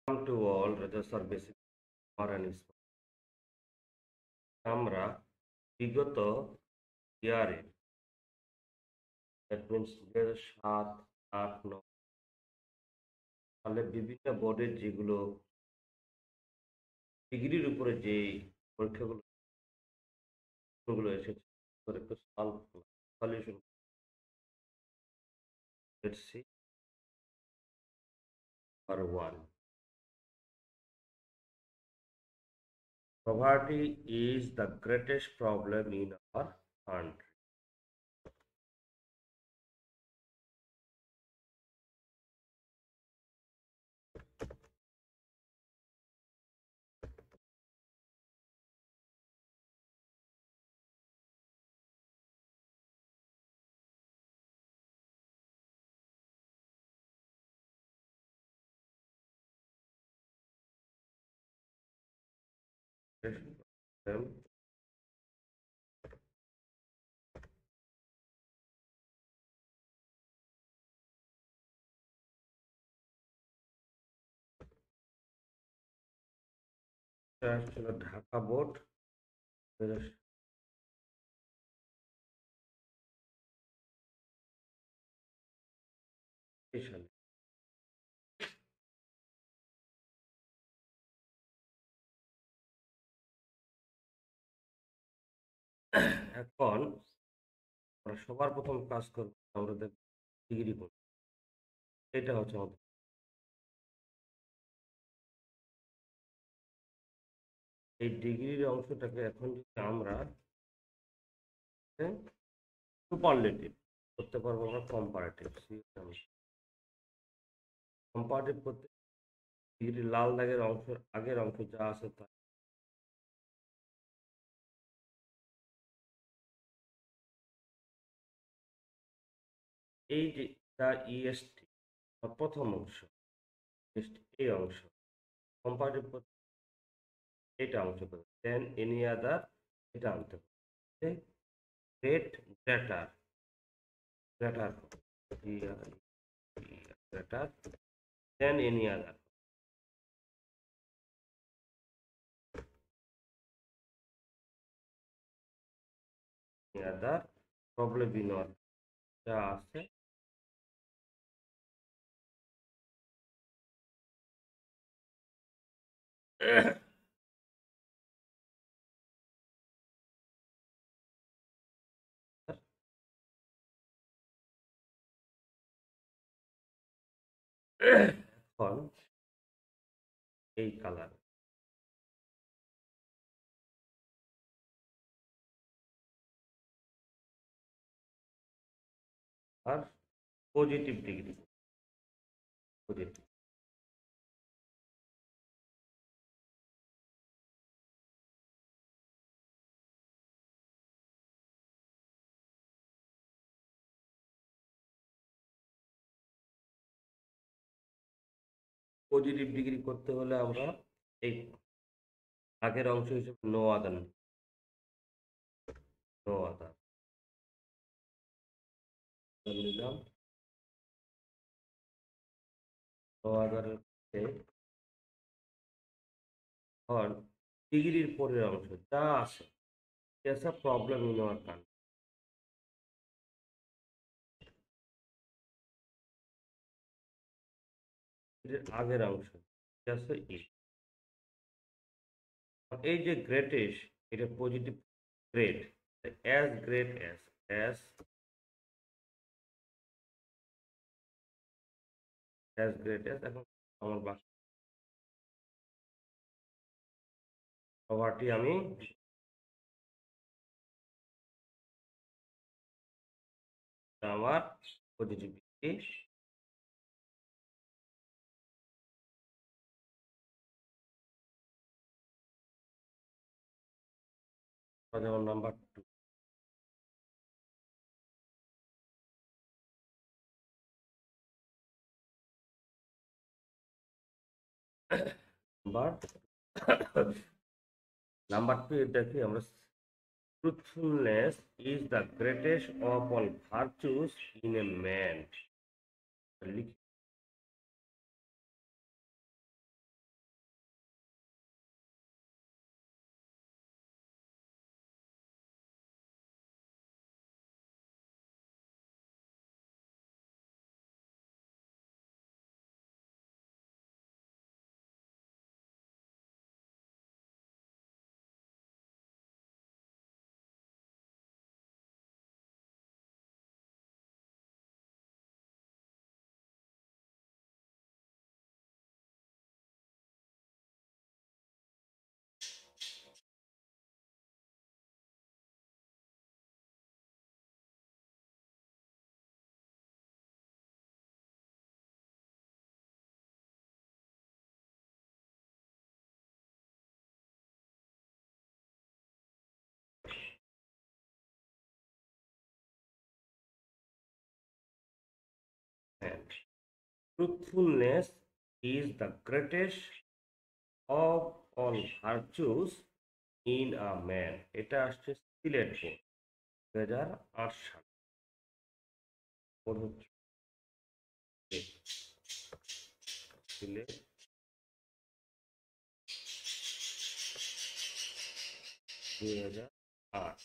Come to all, results are basically grammar and spelling. আমরা বিগত ইয়ারে, দ্যাট মিনস 2007, 2008, 2009 সালে বিভিন্ন বোর্ডের যেগুলো ডিগ্রির উপরে যে পরীক্ষাগুলো এসেছে, একটু solution. Let's see R one, poverty is the greatest problem in our country. Problem. এটা ছিল ঢাকা বোর্ড 2020 সালে। এখন আমরা সবার প্রথম কাজ করব, আমাদের ডিগ্রি বোর্ড, এটা হচ্ছে আমাদের এই ডিগ্রির অংশটাকে এখন যদি আমরা সুপারলেটিভ করতে পারবো, আমরা কম্পারেটিভ। কম্পারেটিভ করতে ডিগ্রি লাল দাগের অংশ, আগের অংশ যা আছে তা এই যে দা ইএসটি প্রথম অংশ, এই অংশ কম্পারেটিভ করতে এটা অংশ করতে, দেন এনি আদার এটা আনতে হবে। Great, greater, greater, greater, than any other. Other problem বিনর যা আছে এখন এই কালার আর positive degree, positive positive degree করতে হলে আমরা এই আগের অংশ হিসেবে নো আদার, নো আদার নিলাম। নো আদারের এখন ডিগ্রির পরের অংশ যা আছে, প্রবলেম ইন আওয়ার কান্ট্রি, আগের অংশ আছে ই। এই যে গ্রেটিশ, এটা positive grade, as great as, as great as. এখন আমার বাকি কভারটি আমি আমার পজিটিভিটি যেমন নাম্বার 2, নাম্বার নাম্বার 2 দেখি আমরা, truthfulness is the greatest of all virtues in a man. লিখি truthfulness is the greatest of all virtues in a man. এটা আসছে সিলেট বোর্ড 2008 সালে। বোর্ড হচ্ছে সিলেট 2008।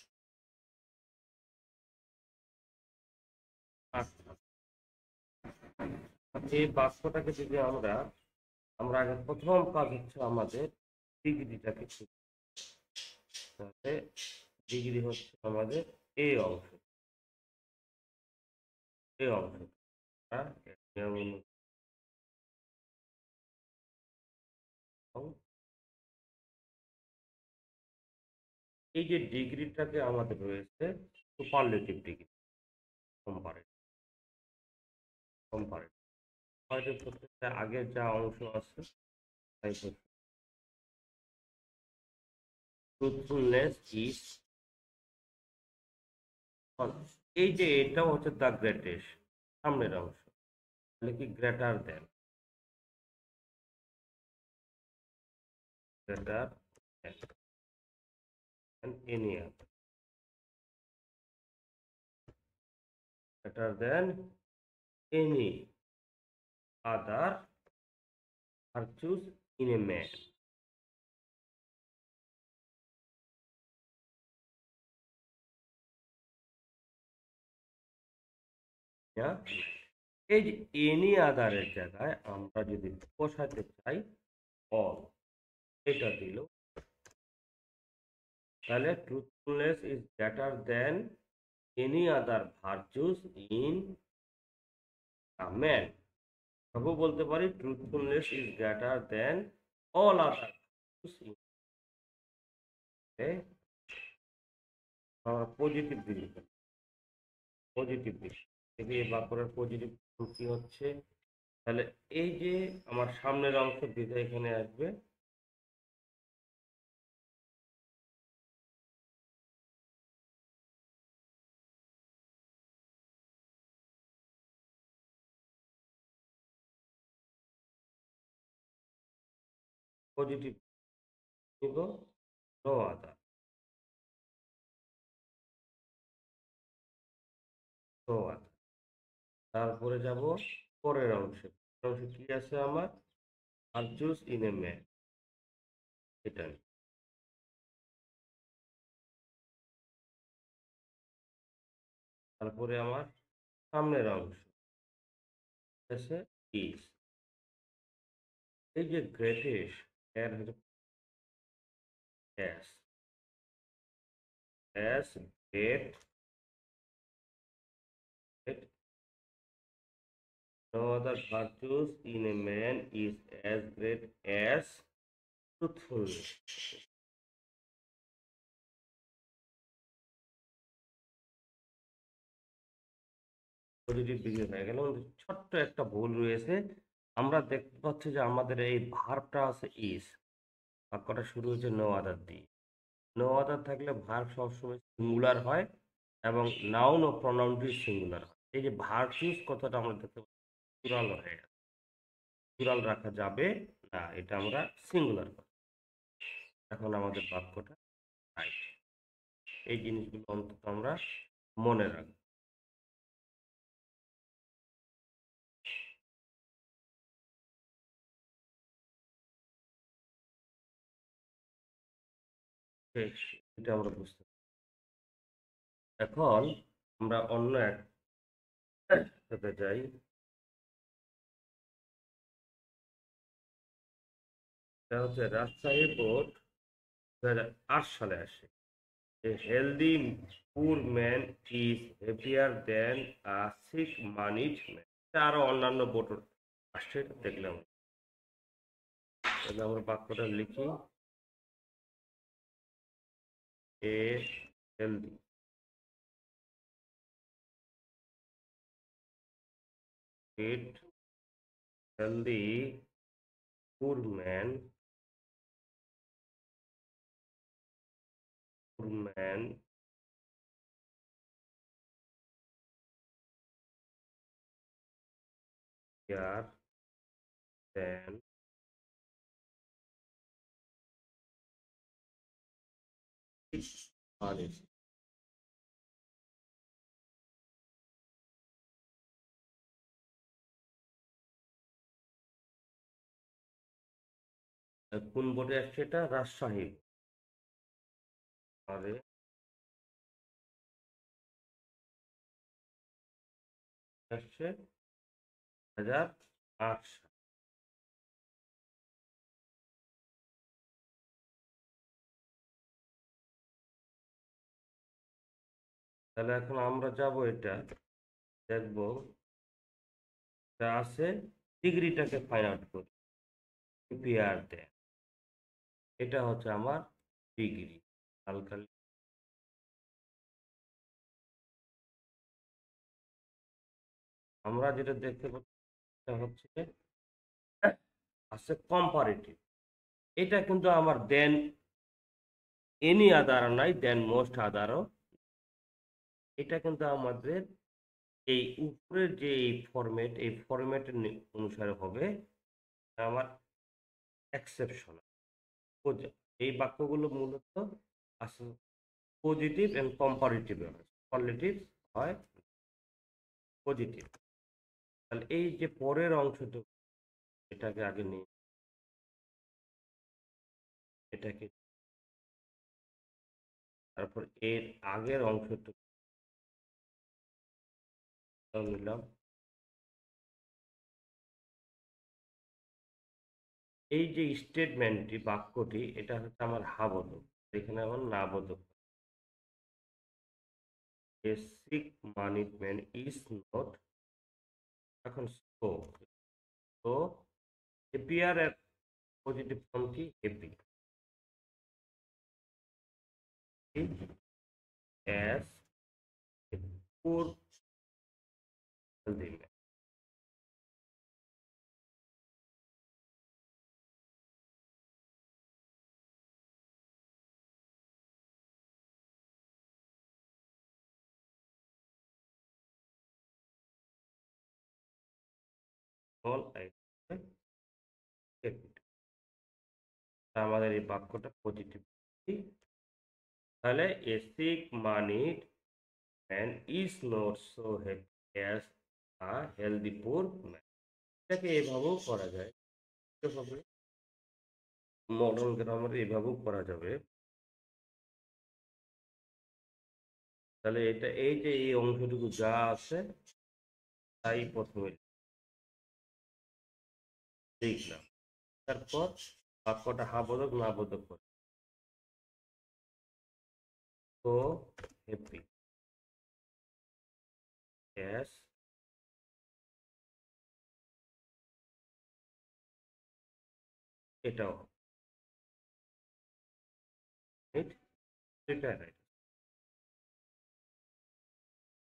এই বাক্যটাকে যদি আমরা আমরা আগে প্রথম কাজ হচ্ছে আমাদের ডিগ্রিটাকে ঠিক, তাহলে ডিগ্রি হচ্ছে আমাদের এই অংশ, এই অংশ নিয়ম অনুযায়ী এই যে ডিগ্রিটাকে আমাদের রয়েছে superlative degree, comparative, comparative comparative করতে আগের যা অংশ আছে তাই ট্রুথফুলনেস ইজ, এই যে এটাও হচ্ছে দ্য গ্রেটেস্ট সামনের অংশ, তাহলে কি greater than, greater than any other, greater than any other virtues in a man. Yeah? এই যে এনি আদারের জায়গায় আমরা যদি বসাতে চাই অল, এটা দিল, তাহলে truthfulness is greater than any other virtues in a man. তবু বলতে পারি truthfulness is greater then all other virtues in, আমরা পজিটিভ দিক, পজিটিভ দিক থেকে বাক্যের পজিটিভ কি হচ্ছে, তাহলে এই যে আমার সামনের অংশ বিধা এখানে আসবে, পজিটিভ নিব নো আদার, নো আদার। তারপরে যাব পরের অংশে, অংশে কি আছে আমার ভার্চুস ইন এ ম্যান, এটা নিয়ে। তারপরে আমার সামনের অংশ আছে ইজ, এই যে গ্রেটেস্ট এর হচ্ছে S, S great, no other virtues in a man is as great as truthfulness. Positive degree হয়ে গেল। ছোট্ট একটা ভুল রয়েছে, আমরা দেখতে পাচ্ছি যে আমাদের এই ভার্বটা আছে ইজ, বাক্যটা শুরু হয়েছে নো আদার দিয়ে। নো আদার থাকলে ভার্ব সবসময় সিঙ্গুলার হয় এবং নাউন ও প্রনাউনটি সিঙ্গুলার হয়। এই যে ভার্চুস কথাটা আমরা দেখতে পাচ্ছি প্লুরাল হয়ে গেছে, প্লুরাল রাখা যাবে না, এটা আমরা সিঙ্গুলার করি। এখন আমাদের বাক্যটা রাইট। এই জিনিসগুলো অন্তত আমরা মনে রাখবো। ঠিক, এটা আমরা বুঝতে পারি। এখন আমরা অন্য একটাতে যাই। এটা হচ্ছে রাজশাহী বোর্ড 2008 সালে আসে। A healthy poor man is happier than a sick managed man. এটা আরো অন্যান্য বোর্ড আসছে, এটা দেখলাম। তাহলে আমরা বাক্যটা লিখি, a healthy, eat healthy poor man, poor man here then RSC। কোন বোর্ডে আসছে এটা? রাজশাহী। আরে আসছে 2008 সাল। তাহলে এখন আমরা যাব এটা দেখবো, যা আছে ডিগ্রিটাকে ফাইন্ড আউট করি। পিআর দেন, এটা হচ্ছে আমার ডিগ্রি। হালকা আমরা যেটা দেখতে পাচ্ছি সেটা হচ্ছে আছে কম্পারেটিভ। এটা কিন্তু আমার দেন এনি আদার নাই, দেন মোস্ট আদারও। এটা কিন্তু আমাদের এই উপরের যে এই ফরম্যাট, এই ফরম্যাটের অনুসারে হবে আমার এক্সেপশন। এই বাক্যগুলো মূলত আছে পজিটিভ এন্ড কম্পারেটিভ হয়। কম্পারেটিভ হয় পজিটিভ। তাহলে এই যে পরের অংশটুকু, এটাকে আগে নিই, এটাকে, তারপর এর আগের অংশটুকু নিলাম। এই যে স্টেটমেন্টটি, বাক্যটি, এটা হচ্ছে আমার হাবোধক, এখানে আমার নাবোধক। বেসিক মানেজমেন্ট ইজ নট, এখন তো হ্যাপিয়ার এর পজিটিভ ফর্ম কি? হ্যাপি। অ্যাজ এ পুর হেলদি ম্যান। স্মল আই, আমাদের এই বাক্যটা পজিটিভ। তাহলে a sick money man is not so happy as a healthy poor man. এটাকে এভাবেও করা যায়, এভাবে মডার্ন গ্রামারে এভাবেও করা যাবে। তাহলে এটা এই যে এই অংশটুকু যা আছে তাই প্রথমে লিখলাম, তারপর বাক্যটা হা বোধক না বোধক করে। তো হ্যাপি অ্যাজ, এটাও রাইট, এটা রাইট।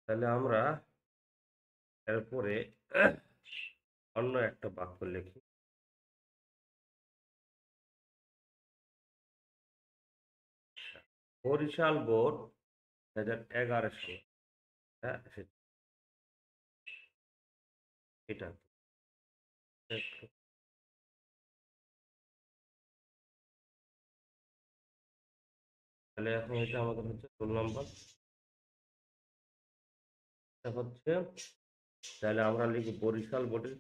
তাহলে আমরা এরপরে অন্য একটা বাক্য লিখি। বরিশাল বোর্ড 2011 সালে এসেছে। এটা তাহলে এখন এটা আমাদের হচ্ছে 16 নম্বর। এটা হচ্ছে, তাহলে আমরা লিখি বরিশাল বোর্ডের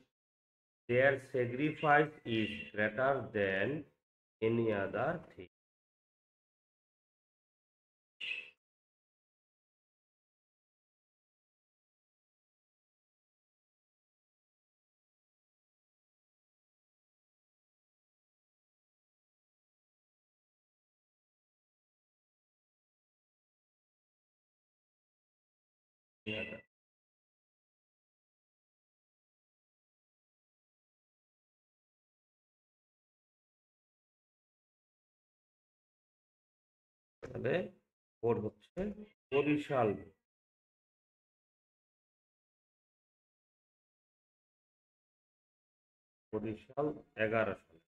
their sacrifice is greater than any other thing. তাহলে বোর্ড হচ্ছে বরিশাল, বরিশাল 11 সালে।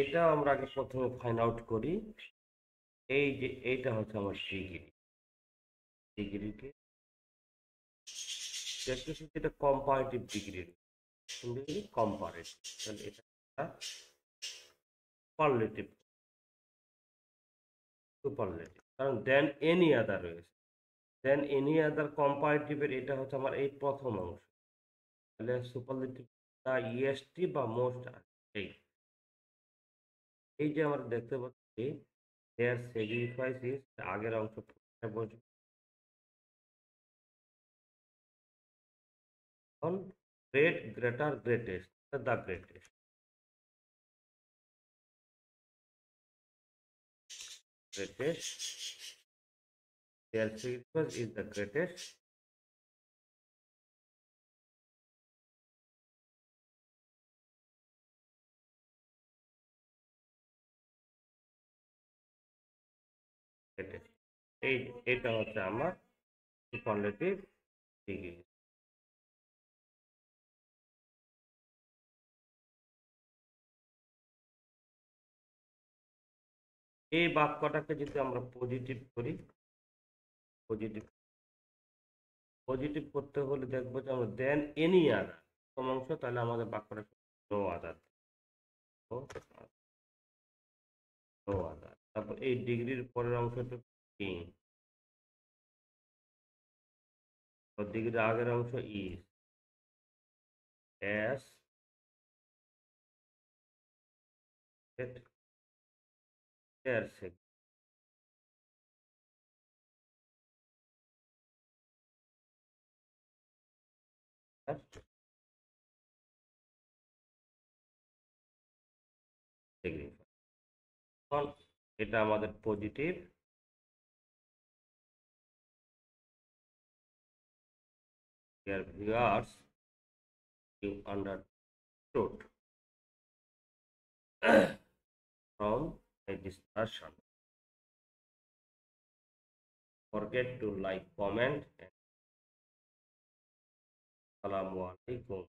এটা আমরা আগে প্রথমে ফাইন্ড আউট করি। এই যে এইটা হচ্ছে আমার ডিগ্রি, ডিগ্রিকে দেখতেছি যেটা কম্পারেটিভ ডিগ্রি, কম্পারেটিভ, তাহলে এটা সুপারলেটিভ, সুপারলেটিভ, কারণ দেন এনি আদার রয়েছে, দেন এনি আদার কম্পারেটিভের এটা হচ্ছে আমার এই প্রথম অংশ, তাহলে সুপারলেটিভ ইএসটি বা মোস্ট, এই এই যে আমরা দেখতে পাচ্ছি দেয়ার স্যাক্রিফাইস ইজ, আগের অংশ বসবে, এখন great greater greatest, the greatest, greatest, their sacrifice is the greatest, greatest, এই এটা হচ্ছে আমার সুপারলেটিভ ডিগ্রি। এই বাক্যটাকে যদি আমরা পজিটিভ করি, পজিটিভ, পজিটিভ করতে হলে দেখবো যে আমরা দেন এনি আদার প্রথম অংশ, তাহলে আমাদের বাক্যটা নো আদার, নো আদার, তারপর এই ডিগ্রির পরের অংশটা কি, ডিগ্রির আগের অংশ ইজ, এস এর ডিগ্রি, এটা আমাদের positive, dear viewers, you understood from a discussion. Forget to like, comment, and Assalamu alaikum.